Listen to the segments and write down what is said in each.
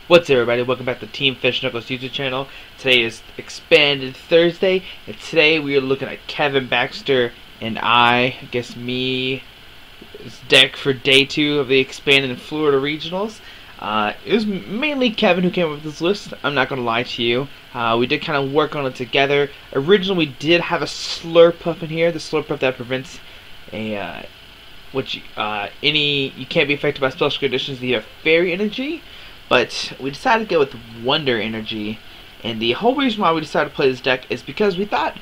What's up, everybody? Welcome back to Team Fish Knuckles YouTube channel. Today is Expanded Thursday, and today we are looking at Kevin Baxter and I guess me, deck for day 2 of the Expanded Florida Regionals. It was mainly Kevin who came up with this list. I'm not going to lie to you. We did kind of work on it together. Originally, we did have a Slurpuff in here. The Slurpuff that prevents a you can't be affected by special conditions. You have Fairy Energy. But we decided to go with Wonder Energy, and the whole reason why we decided to play this deck is because we thought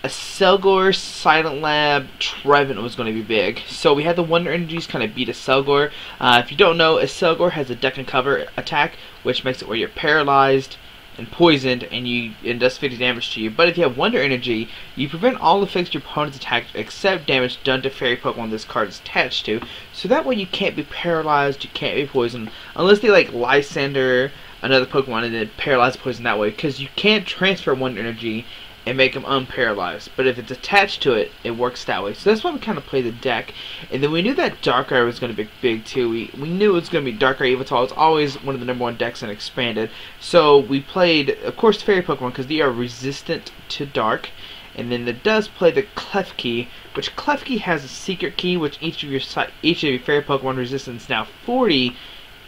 a Selgor, Silent Lab, Trevenant was going to be big. So we had the Wonder Energies kind of beat a Selgor. If you don't know, a Selgor has a deck and cover attack, which makes it where you're paralyzed and poisoned, and it does 50 damage to you. But if you have Wonder Energy, you prevent all effects your opponent's attack except damage done to fairy Pokemon this card is attached to. So that way you can't be paralyzed, you can't be poisoned, unless they like Lysander another Pokemon and then paralyze poison that way, because you can't transfer Wonder Energy and make them unparalyzed. But if it's attached to it, it works that way. So that's why we kind of play the deck. And then we knew that Darkrai was going to be big too. We knew it was going to be Darkrai Yveltal. It's always one of the #1 decks in Expanded. So we played, of course, Fairy Pokemon because they are resistant to Dark. And then it does play the Klefki, which Klefki has a secret key, which each of your Fairy Pokemon resistance now 40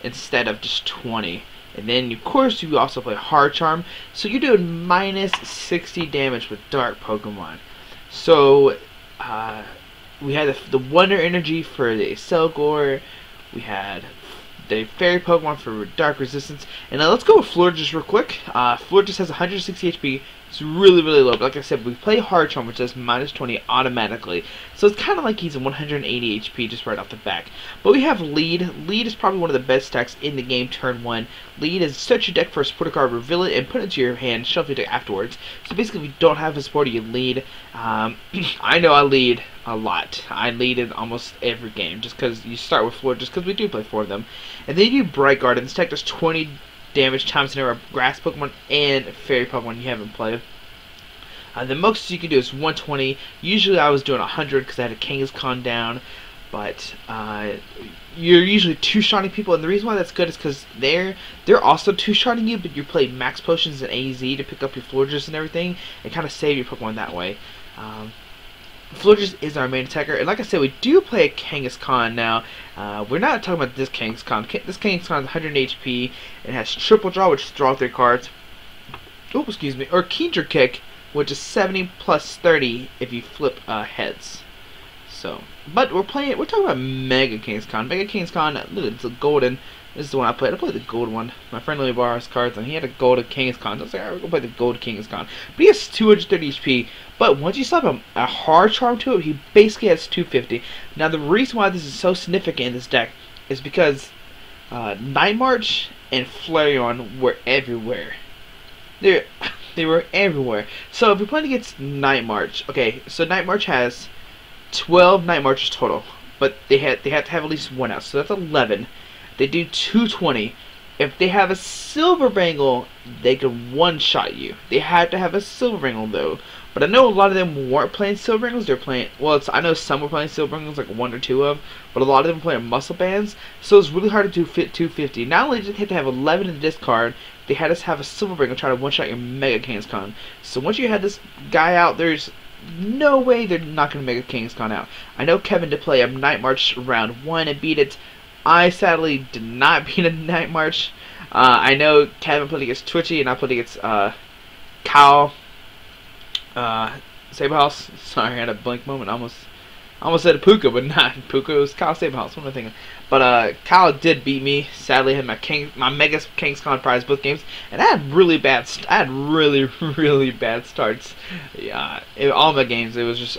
instead of just 20. And then, of course, you also play Hard Charm, so you're doing minus 60 damage with Dark Pokemon. So, we had the Wonder Energy for the Selgor, we had the Fairy Pokemon for Dark Resistance, and now let's go with Florges real quick. Florges has 160 HP. It's really, really low, but like I said, we play Hard Charm, which does minus 20 automatically. So it's kind of like he's at 180 HP just right off the back. But we have Lead. Lead is probably one of the best decks in the game turn 1. Lead is search your deck for a supporter card, reveal it, and put it into your hand, shuffle your deck afterwards. So basically, if you don't have a supporter, you lead. I know I lead a lot. I lead in almost every game, just because you start with Florges, because we do play 4 of them. And then you do Bright Guard, and this deck does 20 damage times the number of grass Pokemon and fairy Pokemon you haven't played. The most you can do is 120. Usually I was doing 100 because I had a Kangaskhan down, but you're usually two-shotting people, and the reason why that's good is because they're also two-shotting you, but you play max potions and AZ to pick up your Florges and everything, and kind of save your Pokemon that way. Florges is our main attacker, and like I said, we do play a Kangaskhan now. We're not talking about this Kangaskhan. This Kangaskhan is 100 HP and has Triple Draw, which is draw 3 cards. Oh, excuse me. Or Keener Kick, which is 70 plus 30 if you flip heads. So, but we're talking about Mega Kangaskhan. Mega Kangaskhan, look, it's a golden. This is the one I played. I played the gold one. My friend let me borrow his cards, and he had a golden Kangaskhan. So I was like, alright, we're going to play the gold Kangaskhan. But he has 230 HP. But once you slap a Hard Charm to it, he basically has 250. Now, the reason why this is so significant in this deck is because Night March and Flareon were everywhere. They were everywhere. So if we're playing against Night March, okay, so Night March has 12 Night Marches total, but they have to have at least 1 out, so that's 11. They do 220. If they have a Silver Bangle, they can one-shot you. They have to have a Silver Bangle though. But I know a lot of them weren't playing Silver Bangles. They're playing, well, I know some were playing Silver Bangles, like 1 or 2 of, but a lot of them were playing Muscle Bands. So it's really hard to do fit 250. Not only did they have to have 11 in the discard, they had us have a Silver Bangle try to one-shot your Mega Kangaskhan. So once you had this guy out, there's no way they're not going to make a Kangaskhan out. I know Kevin did play a Night March round 1 and beat it. I sadly did not beat a Night March. I know Kevin played against Twitchy, and I played against Kyle Saberhouse. Sorry, I had a blank moment. I almost said Puka, but not Puka. It was Kyle Saberhouse. What am I thinking? But Kyle did beat me. Sadly, I had my Mega Kangaskhan prize both games, and I had really bad starts. Yeah, all my games. It was just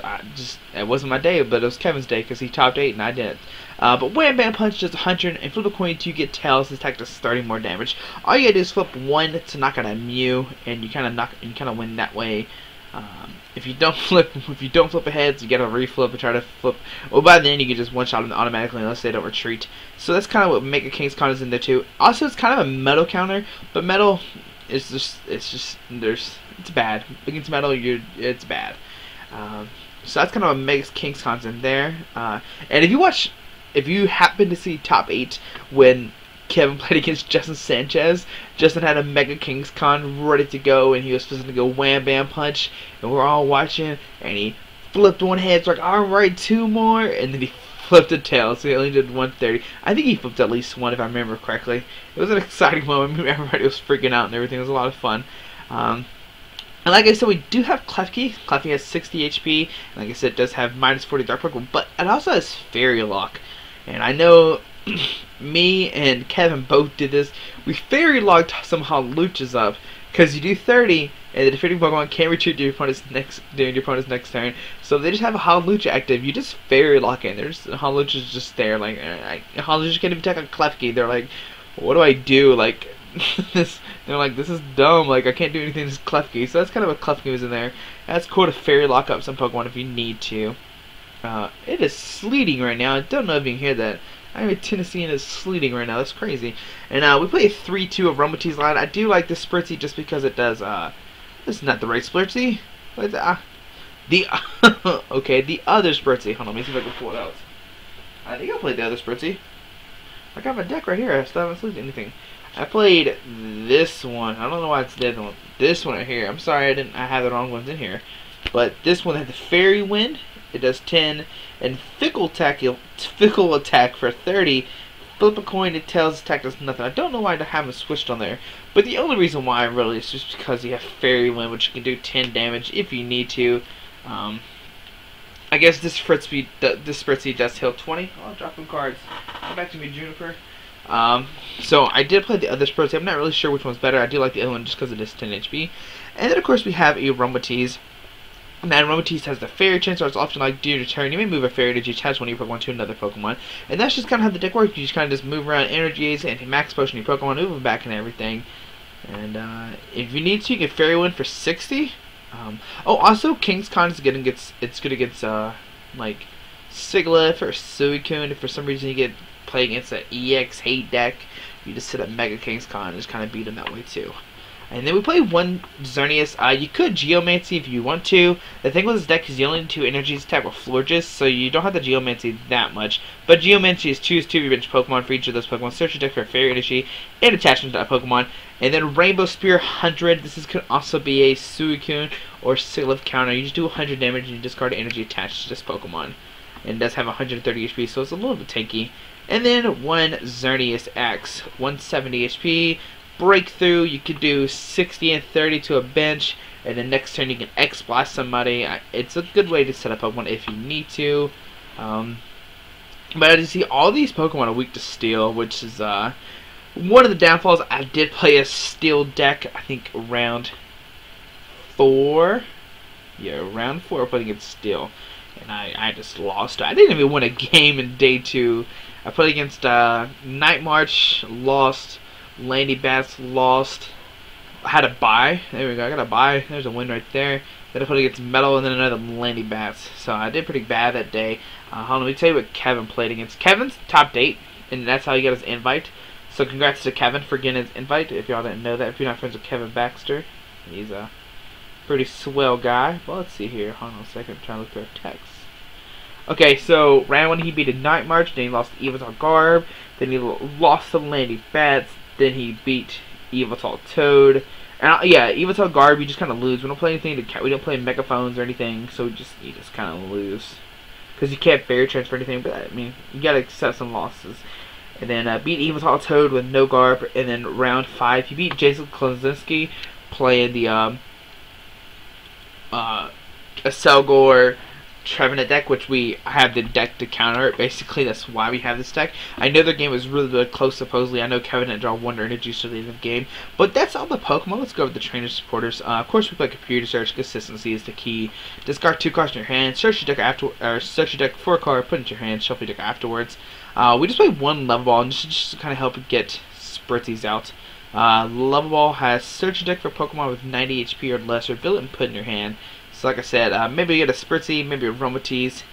it wasn't my day, but it was Kevin's day because he topped 8 and I didn't. But Wham Bam Punch does 100, and flip a coin to get Tails. This attack does 30 more damage. All you gotta do is flip 1 to knock out a Mew, and you kind of win that way. If you don't flip a heads, you gotta reflip and try to flip. Well, by then you can just one-shot them automatically unless they don't retreat. So that's kind of what Mega Kangaskhan is in there too. Also, it's kind of a metal counter, but metal is it's bad against metal. It's bad. So that's kind of a Mega Kangaskhan's in there. And if you happen to see top 8 when Kevin played against Justin Sanchez. Justin had a Mega King's Con ready to go, and he was supposed to go wham bam punch, and we're all watching, and he flipped one head. It's like, alright, two more, and then he flipped a tail, so he only did 130. I think he flipped at least one, if I remember correctly. It was an exciting moment. Everybody was freaking out and everything. It was a lot of fun. And like I said, we do have Klefki. Klefki has 60 HP. And like I said, it does have minus 40 Dark Pokemon, but it also has Fairy Lock. And I know me and Kevin both did this. We Fairy Locked some Hawluchas up, because you do 30, and the defeating Pokemon can't retreat during your opponent's next turn. So if they just have a Hawlucha active, you just Fairy Lock in. There's Hawlucha's just there. Like, Hawlucha can't even attack a Klefki. They're like, what do I do? Like, they're like, this is dumb. Like, I can't do anything to this Klefki. So that's kind of what Klefki was in there. That's cool to Fairy Lock up some Pokemon if you need to. It is sleeting right now. I don't know if you can hear that. I'm in Tennessee and it's sleeting right now. That's crazy. And we play a 3-2 of Aromatisse line. I do like this Spritzee just because it does. This is not the right Spritzee. Okay, the other Spritzee. Hold on, let me see if I can pull it out. I think I played the other Spritzee. I got my deck right here. I still haven't sleeved anything. I played this one. I don't know why it's the other one. This one right here. I'm sorry I have the wrong ones in here. But this one had the Fairy Wind. It does 10, and Fickle Attack for 30. Flip a coin, it tells attack does nothing. I don't know why I haven't switched on there, but the only reason why really is just because you have Fairy Wind, which you can do 10 damage if you need to. I guess this Spritzee does heal 20. I'll drop some cards. Come back to me, Juniper. So I did play the other Spritzee. I'm not really sure which one's better. I do like the other one just because it is 10 HP. And then of course we have a Aromatisse. Now, Aromatisse has the Fairy Chain, so it's often like, during your turn, you may move a Fairy Energy, attach one of your Pokemon to another Pokemon. And that's just kind of how the deck works. You just kind of just move around energies and max potion your Pokemon, move them back and everything. And if you need to, you can Fairy Wind for 60. Oh, also, King's Con is good against, like, Sigilyph or Suicune. If for some reason you get play against an EX hate deck, you just set up Mega King's Con and just kind of beat them that way too. And then we play one Xerneas. You could Geomancy if you want to. The thing with this deck is you only need 2 energies attack with Florges, so you don't have to Geomancy that much. But Geomancy is choose 2 of your bench Pokemon for each of those Pokemon. Search your deck for a Fairy Energy and attachment to that Pokemon. And then Rainbow Spear 100. This could also be a Suicune or Sigilyph counter. You just do 100 damage and you discard energy attached to this Pokemon. And it does have 130 HP, so it's a little bit tanky. And then one Xerneas X, 170 HP. Breakthrough, you could do 60 and 30 to a bench, and then next turn you can X-Blast somebody. It's a good way to set up Pokemon if you need to. But as you see, all these Pokemon are weak to Steel, which is one of the downfalls. I did play a Steel deck, I think round 4. Yeah, round 4 playing against Steel. And I just lost. I didn't even win a game in day 2. I played against Night March, lost. Landy Bats lost. I had a bye. There we go. I got a bye. There's a win right there. Then I played against Metal and then another Landy Bats. So I did pretty bad that day. Hold on, let me tell you what Kevin played against. Kevin's top 8, and that's how he got his invite. So congrats to Kevin for getting his invite. If y'all didn't know that, if you're not friends with Kevin Baxter, he's a pretty swell guy. Well, let's see here. Hold on a second. I'm trying to look for a text. Okay, so round 1 he beat a Night March. Then he lost to Evital Garb. Then he lost to Landy Bats. Then he beat Evital Toad. And yeah, Evital Garb, you just kind of lose. We don't play anything we don't play Megaphones or anything, so you just kind of lose. Because you can't Fairy Transfer or anything, but I mean, you gotta accept some losses. And then beat Evital Toad with no Garb. And then round 5, he beat Jason Klozinski playing the Selgor Trevenant deck, which we have the deck to counter it. Basically, that's why we have this deck. I know their game was really close, supposedly. I know Kevin didn't draw Wonder Energy to the end of the game. But that's all the Pokemon. Let's go with the trainer supporters. Of course, we play computer search. Consistency is the key. Discard 2 cards in your hand. Search your deck search your deck for a card. Put it into your hand. Shuffle your deck afterwards. We just play one Level Ball and just to kind of help get Spritzees out. Level Ball has search your deck for Pokemon with 90 HP or less, or build it and put it in your hand. So like I said, maybe you get a Spritzee, maybe a Aromatisse.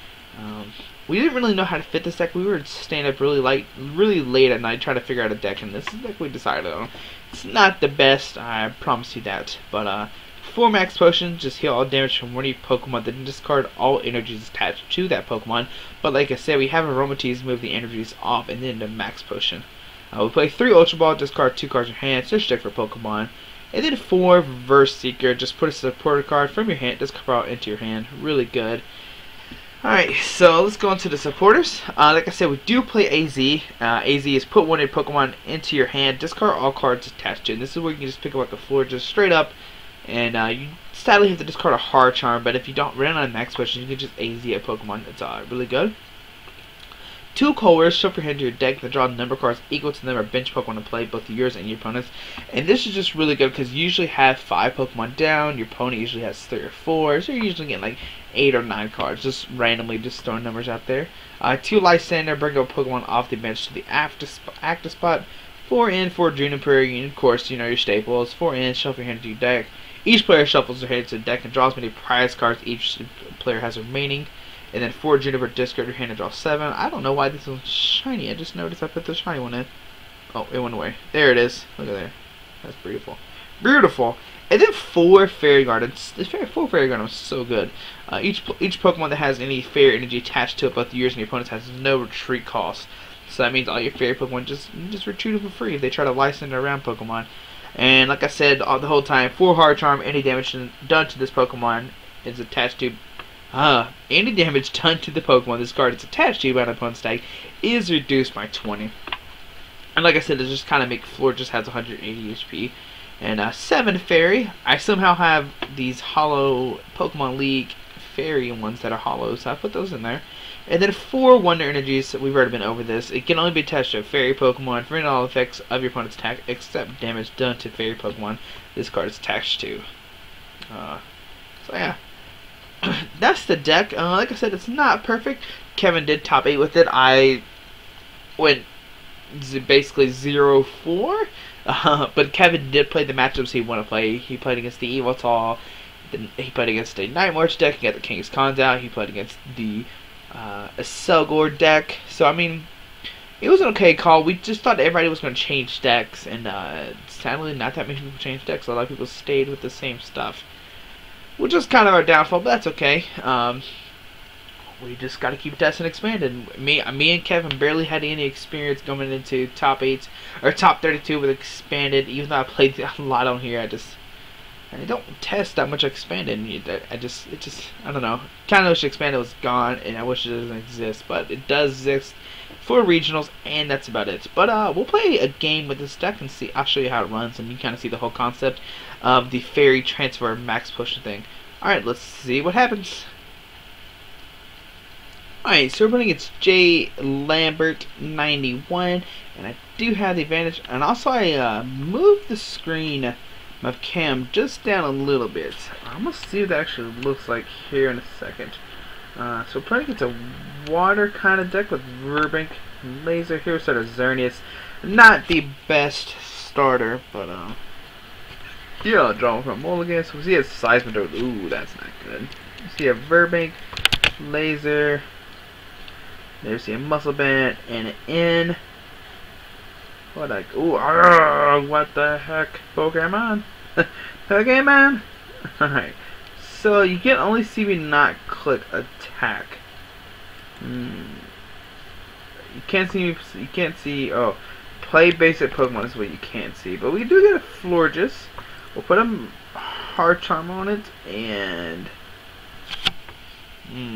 We didn't really know how to fit this deck. We were staying up really late at night trying to figure out a deck, and this is the deck we decided on. It's not the best, I promise you that. But 4 Max Potions, just heal all damage from one of your Pokemon, then discard all energies attached to that Pokemon. But like I said, we have Aromatisse move the energies off and then the Max Potion. We play 3 Ultra Ball, discard 2 cards in your hand, search deck for Pokemon. And then 4 Verse Seeker, just put a supporter card from your hand, discard out into your hand. Really good. Alright, so let's go into the supporters. Like I said, we do play AZ. AZ is put 1 Pokemon into your hand, discard all cards attached to it. And this is where you can just pick up like a Florges straight up. And you sadly have to discard a Hard Charm, but if you don't run out of max questions, you can just AZ a Pokemon. It's really good. 2 Colors, shuffle your hand to your deck, then draw number cards equal to the number of bench Pokemon to play, both yours and your opponent's. And this is just really good because you usually have 5 Pokemon down, your opponent usually has 3 or 4, so you're usually getting like 8 or 9 cards, just randomly just throwing numbers out there. 2 Lysander, bring a Pokemon off the bench to the active spot. 4 in for Juniper, and of course, you know your staples. 4 in, shuffle your hand to your deck. Each player shuffles their hand to the deck and draws as many prize cards each player has remaining. And then 4 Juniper, discard your hand and draw 7. I don't know why this one's shiny. I just noticed I put the shiny one in. Oh, it went away. There it is. Look at there. That's beautiful. Beautiful. And then 4 Fairy Gardens. The 4 Fairy Gardens is so good. Each Pokemon that has any Fairy energy attached to it, both yours and your opponent's, has no retreat cost. So that means all your Fairy Pokemon just retreat it for free if they try to license around Pokemon. And like I said the whole time, 4 Hard Charm, any damage done to this Pokemon is attached to. Any damage done to the Pokemon this card is attached to by an opponent's deck is reduced by 20. And like I said, it just kind of make Florges has 180 HP. And 7 Fairy. I somehow have these hollow Pokemon League Fairy ones that are hollow, so I put those in there. And then 4 Wonder Energies. We've already been over this. It can only be attached to a Fairy Pokemon for all effects of your opponent's attack except damage done to Fairy Pokemon this card is attached to. So yeah. That's the deck. Like I said, it's not perfect. Kevin did top 8 with it. I went basically 0-4. But Kevin did play the matchups he wanted to play. He played against the Evoltal. He played against a Night March deck. He got the King's Cons out. He played against the Selgor deck. So, I mean, it was an okay call. We just thought everybody was going to change decks. And sadly, not that many people changed decks. A lot of people stayed with the same stuff. Which is kind of our downfall, but that's okay. We just got to keep testing and expanding. Me and Kevin barely had any experience going into top 8 or top 32 with expanded. Even though I played a lot on here, I don't test that much expanded. I don't know. Kind of wish expanded was gone, and I wish it doesn't exist, but it does exist for regionals, and that's about it. But we'll play a game with this deck and see. I'll show you how it runs, and you kind of see the whole concept of the Fairy Transfer Max Potion thing. Alright, let's see what happens. Alright, so we're running against J Lambert 91, and I do have the advantage. And also I moved the screen of cam just down a little bit. I'm going to see what that actually looks like here in a second. So we're playing against a water kind of deck with Verbank, Laser. Here's sort of Xerneas. Not the best starter, but yeah, I'll draw from Mulligan. So he has Seismitoad. Ooh, that's not good. So you have Verbank, Laser. There's a Muscle Band and an N. What like? Ooh, what the heck, Pokemon? Pokemon. Alright. So you can only see me not click attack. You can't see me. You can't see. Oh, play basic Pokemon is what you can't see. But we do get a Florges. We'll put a Hard Charm on it, and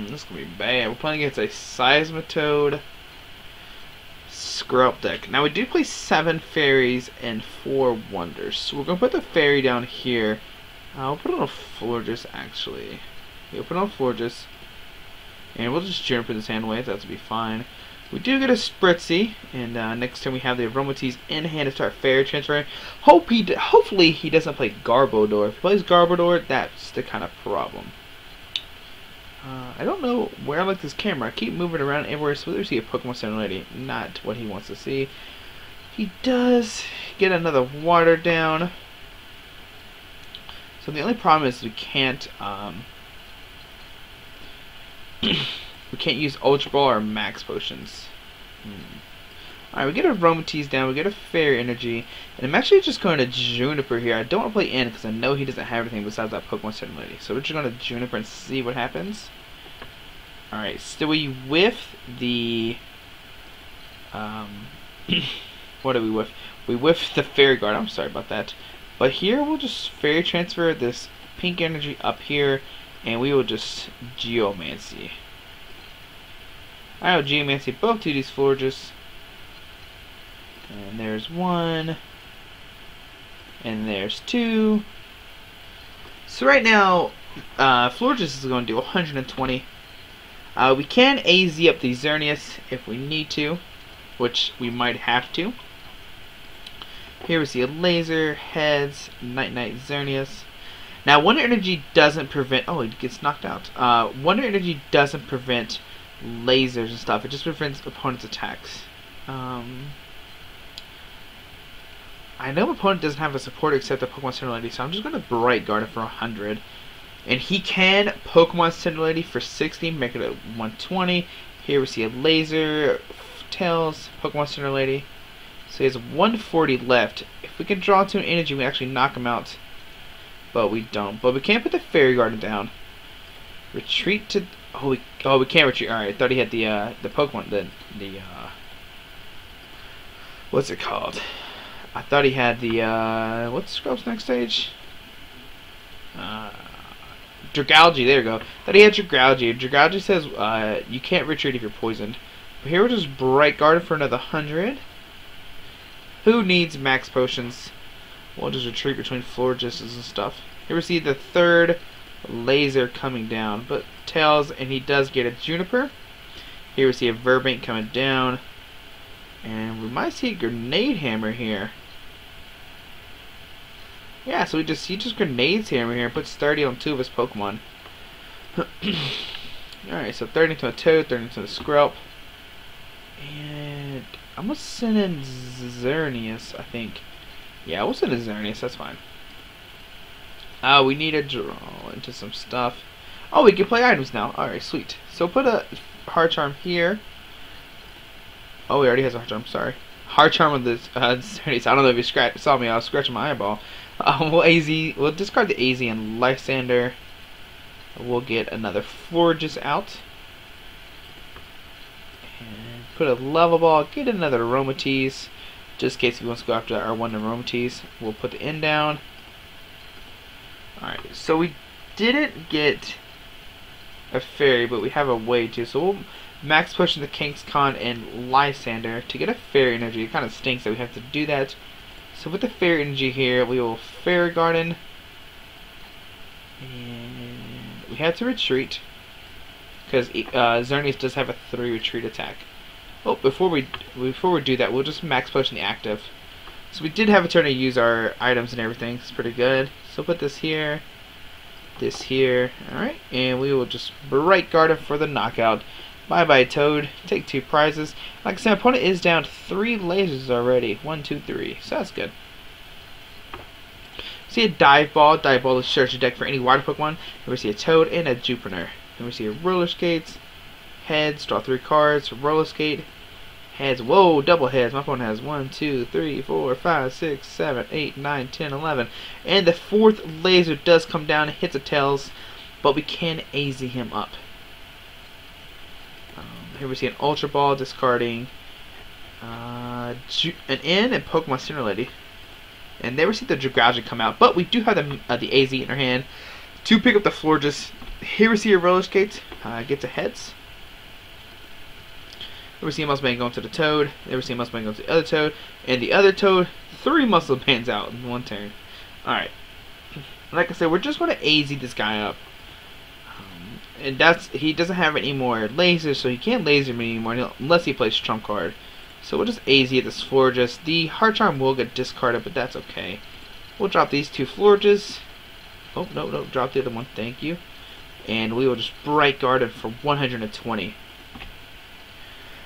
this is gonna be bad. We're playing against a Seismitoad Scrub deck. Now we do play 7 Fairies and 4 Wonders. So we're gonna put the Fairy down here. I'll put on a Florges actually. We'll put on Florges, and we'll just Juniper this hand away. That'll be fine. We do get a Spritzee, and next time we have the Aromatisse in hand to start Fairy transferring. Hopefully he doesn't play Garbodor. If he plays Garbodor, that's the kind of problem. I don't know where I like this camera. I keep moving around everywhere, so there's a Pokemon Center Lady. Not what he wants to see. He does get another water down. So the only problem is we can't use Ultra Ball or Max Potions. Alright, we get a Aromatisse down, we get a Fairy Energy, and I'm actually just going to Juniper here. I don't want to play N because I know he doesn't have anything besides that Pokemon Center Lady. So we're just going to Juniper and see what happens. Alright, so we whiff the what did we whiff? We whiffed the Fairy Guard. I'm sorry about that. But here we'll just Fairy Transfer this pink energy up here, and we will just Geomancy. I will Geomancy both to these Florges. And there's one. And there's two. So right now, Florges is going to do 120. We can AZ up the Xerneas if we need to, which we might have to. Here we see a laser, heads, Night Xerneas. Now, Wonder Energy doesn't prevent... Oh, it gets knocked out. Wonder Energy doesn't prevent lasers and stuff. It just prevents opponent's attacks. I know opponent doesn't have a supporter except the Pokemon Center Lady, so I'm just going to Bright Guard it for 100. And he can Pokemon Center Lady for 60, make it a 120. Here we see a laser, Tails, Pokemon Center Lady. So he has 140 left. If we can draw to an energy, we actually knock him out. But we don't. But we can't put the Fairy Garden down. Retreat to... Oh, we can't retreat. Alright, I thought he had the Pokemon... What's it called? I thought he had the... What's Scrub's next stage? Dragalge, there we go. Thought he had Dragalge. Dragalge says you can't retreat if you're poisoned. But here we're just Bright Guard for another 100. Who needs max potions? We'll just retreat between Florges and stuff. Here we see the third laser coming down, but Tails, and he does get a Juniper. Here we see a Verbank coming down, and we might see a Grenade Hammer here. Yeah, so he just grenades Hammer here and puts 30 on 2 of his Pokemon. Alright, so 30 into a Toad, 30 into a Skrelp. And I'm gonna send in Xerneas, I think. Yeah, we'll send in Xerneas, that's fine. We need to draw into some stuff. Oh, we can play items now. Alright, sweet. So put a Hard Charm here. Oh, he already has a Hard Charm, sorry. Hard Charm with this Xerneas. I don't know if you saw me, I was scratching my eyeball. We'll discard the AZ and Lysander. We'll get another Florges out. And put a Level Ball, get another Aromatisse. Just in case he wants to go after our one Aromatisse. We'll put the end down. Alright, so we didn't get a Fairy, but we have a way to. So we'll max push into Kangaskhan and Lysander to get a Fairy energy. It kind of stinks that we have to do that. So with the Fairy energy here, we will Fairy Garden. And we have to retreat. Because Xerneas does have a 3 retreat attack. Oh, before we do that, we'll just max push in the active. So we did have a turn to use our items and everything. It's pretty good. So put this here. This here. Alright. And we will just Bright Guard for the knockout. Bye bye Toad. Take 2 prizes. Like I said, opponent is down 3 lasers already. 1, 2, 3. So that's good. See a Dive Ball. Dive Ball is search your deck for any water Pokemon. And we see a Toad and a Jupiter. And we see a Roller Skates. Heads. Draw 3 cards. Roller Skate. Heads. Whoa, double heads. My phone has 1, 2, 3, 4, 5, 6, 7, 8, 9, 10, 11. And the 4th laser does come down and hits a Tails. But we can AZ him up. Here we see an Ultra Ball discarding an N and Pokemon Center Lady. And there we see the Dragalge come out. But we do have the AZ in our hand to pick up the Florges. Here we see a Roller Skate. Gets a Heads. Here we see a Muscle Band going to the Toad. There we see a Muscle Band going to the other Toad. And the other Toad, 3 Muscle Bands out in 1 turn. Alright. Like I said, we're just going to AZ this guy up. And he doesn't have any more lasers, so he can't laser me anymore unless he plays Trump card. So we'll just AZ at this Florges. The Hard Charm will get discarded, but that's okay. We'll drop these 2 Florges. Oh, no, drop the other one, thank you. And we will just Bright Guard it for 120.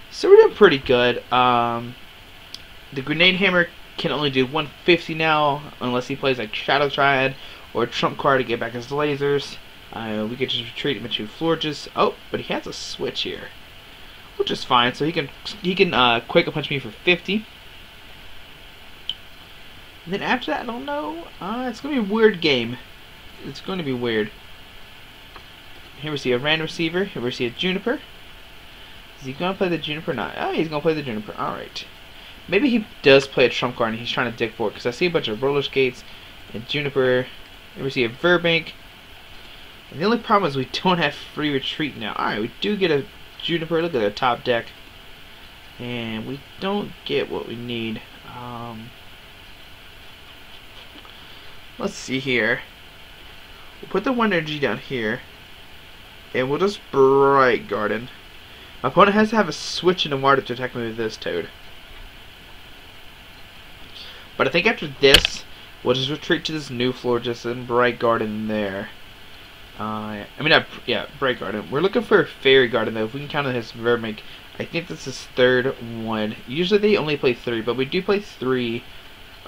So we're doing pretty good. The Grenade Hammer can only do 150 now, unless he plays like Shadow Triad or Trump card to get back his lasers. We could just retreat him into Florges. Oh, but he has a switch here, which is fine. So he can Quake Punch me for 50. And then after that, I don't know. It's gonna be a weird game. It's going to be weird. Here we see a Random Receiver. Here we see a Juniper. Is he gonna play the Juniper or not? Oh, he's gonna play the Juniper. All right. Maybe he does play a trump card and he's trying to dig for it, because I see a bunch of roller skates and Juniper. Maybe we see a Verbank. And the only problem is we don't have free retreat now. Alright, we do get a Juniper. Look at the top deck. And we don't get what we need. Let's see here. We'll put the 1 energy down here. And we'll just Bright Garden. My opponent has to have a switch in the water to attack me with this Toad. But I think after this, we'll just retreat to this new Florges and Bright Garden there. Bright Garden. We're looking for a Fairy Garden though. If we can count on his Verbank, I think this is third one. Usually they only play 3, but we do play 3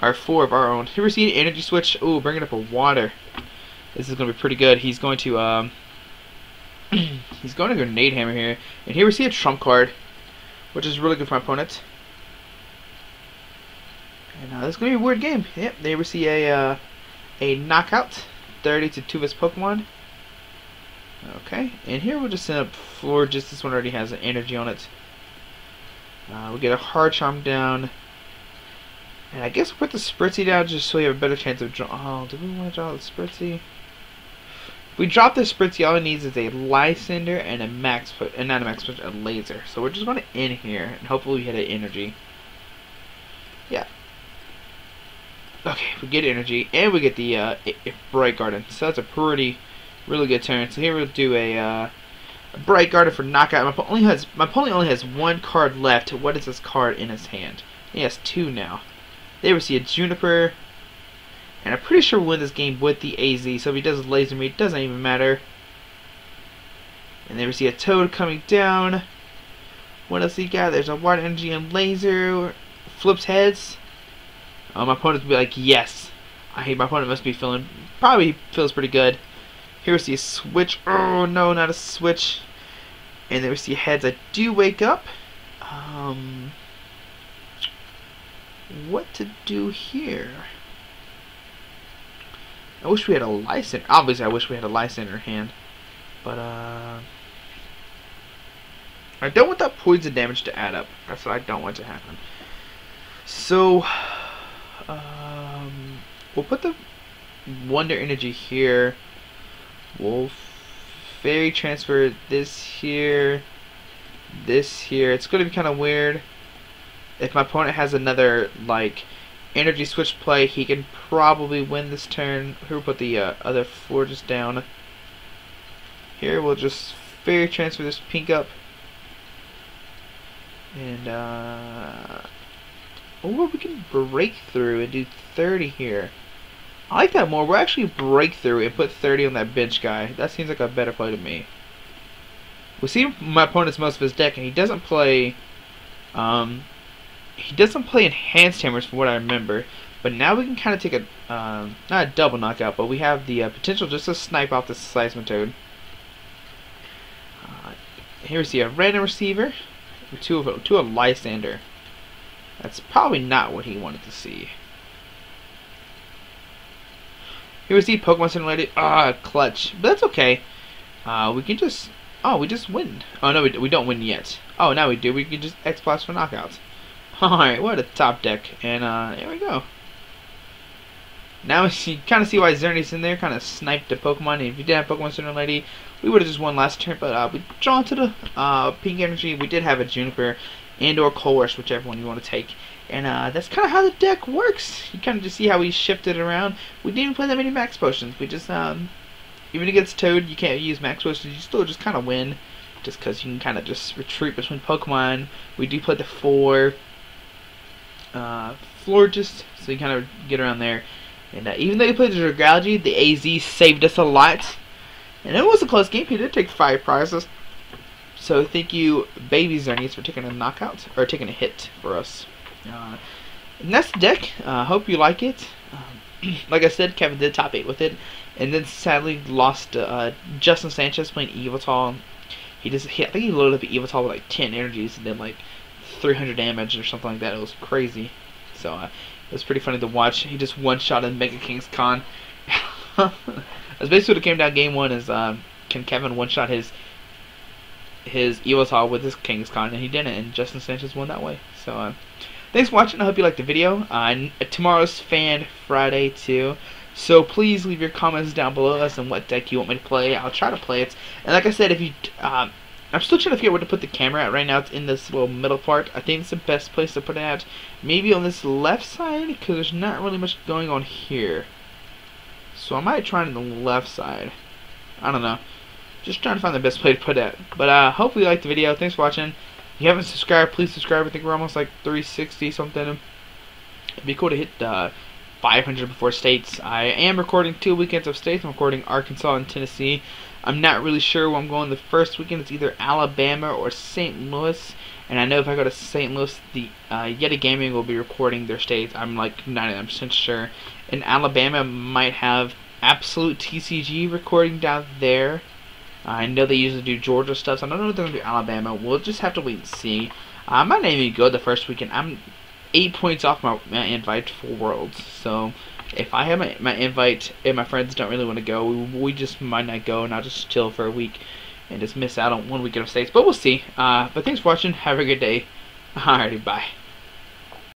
or 4 of our own. Here we see an energy switch. Ooh, bringing up a water. This is gonna be pretty good. He's going to he's going to Grenade Hammer here, and here we see a trump card, which is really good for my opponent. And this is gonna be a weird game. Yep, there we see a knockout, 30 to 2 of his Pokemon. Okay, and here we'll just send up Florges. This one already has an energy on it. We get a Hard Charm down. And I guess we'll put the Spritzy down just so we have a better chance of drawing. Oh, do we want to draw the Spritzy? If we drop the Spritzy, all it needs is a Lysander and a Max Push, and not a Max Push, a Laser. So we're just going to end here, and hopefully we hit an energy. Yeah. Okay, we get energy, and we get the Bright Garden. So that's a really good turn. So here we'll do a Bright Garden for knockout. My opponent only has 1 card left. What is this card in his hand? He has 2 now. There we see a Juniper, and I'm pretty sure we'll win this game with the AZ. So if he does Laser Me, it doesn't even matter. And there we see a Toad coming down. What else he got? There's a Water Energy and Laser. Flips heads. My opponent will be like, yes. My opponent must be probably feels pretty good. Here we see a switch. Oh no, not a switch. And there we see heads. I do wake up. What to do here? I wish we had a Lysander. Obviously, I wish we had a Lysander in hand. But, I don't want that poison damage to add up. That's what I don't want to happen. So, we'll put the Wonder Energy here. We'll Fairy Transfer this here. This here. It's going to be kind of weird. If my opponent has another, like, energy switch play, he can probably win this turn. Here we'll put the other Florges down. Here we'll just Fairy Transfer this pink up. And, we can break through and do 30 here. I like that more. We'll actually break through and put 30 on that bench guy. That seems like a better play to me. We see my opponent's most of his deck, and he doesn't play, enhanced hammers from what I remember. But now we can kind of take a, not a double knockout, but we have the potential just to snipe off the Seismitoad. Here we see a random receiver, to a Lysander. That's probably not what he wanted to see. Here we see Pokemon Simulator. Clutch. But that's okay. We can just... Oh, we just win. Oh, no, we don't win yet. Oh, now we do. We can just X-Blast for knockouts. Alright, what a top deck. And, there we go. Now you kind of see why Xerneas in there. Kind of sniped the Pokemon. And if you did have Pokemon Simulator, we would have just won last turn. But, we drawn to the pink energy. We did have a Juniper and or Colress, whichever one you want to take. And that's kind of how the deck works. You kind of just see how we shifted around. We didn't even play that many Max Potions. We just, even against Toad, you can't use Max Potions. You still just kind of win. Just because you can kind of just retreat between Pokemon. We do play the 4 Florges, so you kind of get around there. And even though you played the Dragalge, the AZ saved us a lot. And it was a close game. He did take 5 prizes. So thank you, Baby Xerneas, for taking a knockout, or taking a hit for us. And that's the deck. Hope you like it. Like I said, Kevin did top 8 with it, and then sadly lost Justin Sanchez playing Evital. I think he loaded up Evital with like 10 energies and then like 300 damage or something like that. It was crazy. So it was pretty funny to watch. He just one-shot in Mega King's Con. That's basically what it came down game 1 is can Kevin one-shot his Evital with his King's Con, and he didn't, and Justin Sanchez won that way. So thanks for watching. I hope you liked the video. Tomorrow's Fan Friday too. So please leave your comments down below as to what deck you want me to play. I'll try to play it. And like I said, if you, I'm still trying to figure out where to put the camera at right now. It's in this little middle part. I think it's the best place to put it at. Maybe on this left side, because there's not really much going on here. So I might try it on the left side. I don't know. Just trying to find the best place to put it. But hopefully you liked the video. Thanks for watching. If you haven't subscribed, please subscribe. I think we're almost like 360 something. It'd be cool to hit 500 before states. I am recording 2 weekends of states. I'm recording Arkansas and Tennessee. I'm not really sure where I'm going the first weekend. It's either Alabama or St. Louis. And I know if I go to St. Louis, the Yeti Gaming will be recording their states. I'm like 99% sure. And Alabama might have Absolute TCG recording down there. I know they usually do Georgia stuff, so I don't know if they're going to do Alabama. We'll just have to wait and see. I might not even go the first weekend. I'm 8 points off my invite for Worlds. So if I have my invite and my friends don't really want to go, we just might not go, and I'll just chill for a week and just miss out on 1 weekend of states. But we'll see. But thanks for watching. Have a good day. Alrighty, bye.